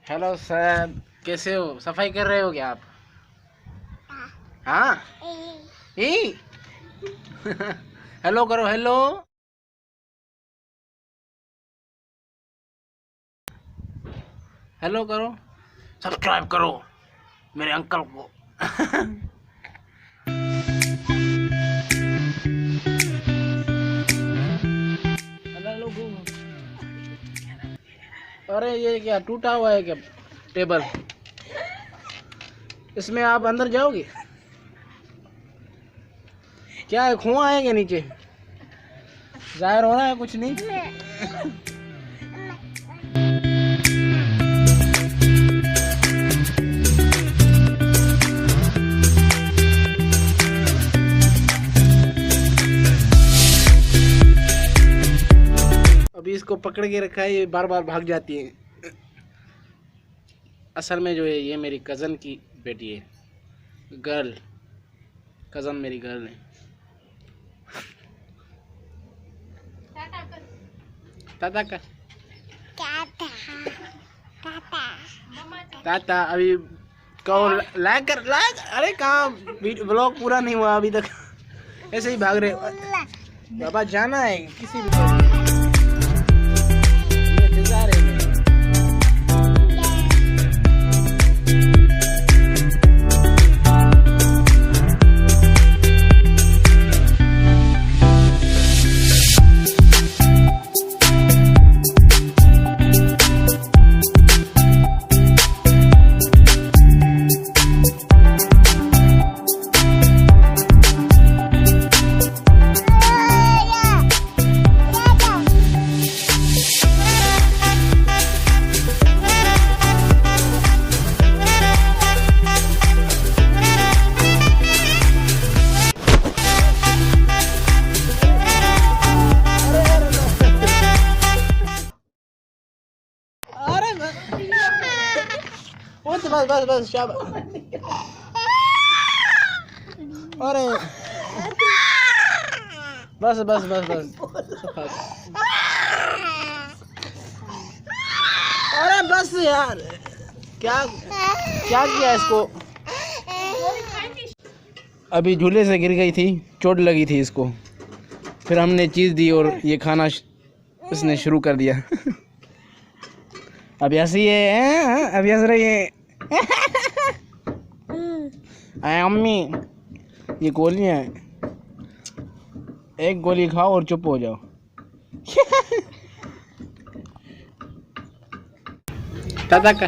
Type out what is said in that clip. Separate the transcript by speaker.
Speaker 1: Hello sir, कैसे हो? सफाई कर रहे हो क्या आप? हाँ। हेलो करो, हेलो। हेलो करो, सब्सक्राइब करो मेरे अंकल को। हेलो गो। अरे ये क्या टूटा हुआ है क्या टेबल? इसमें आप अंदर जाओगे क्या? है कुआं है क्या नीचे? जाहिर हो रहा है कुछ नहीं। अभी इसको पकड़ के रखा है, ये बार बार भाग जाती है। असल में जो है ये मेरी कज़न की बेटी है, गर्ल। कज़न मेरी गर्ल है। टाटा कर। टाटा। अभी कहो लाइक कर, लाइक। अरे कहाँ, ब्लॉग पूरा नहीं हुआ अभी तक। ऐसे ही भाग रहे। बाबा जाना है किसी भी बस बस बस शाबाश। अरे बस बस बस बस। अरे बस यार, क्या क्या किया इसको? अभी झूले से गिर गई थी, चोट लगी थी इसको। फिर हमने चीज़ दी और ये खाना उसने शुरू कर दिया। अभी हंसी है, अभी हंस रही है। अम्मी ये गोलियां हैं, एक गोली खाओ और चुप हो जाओ। टाटा कर।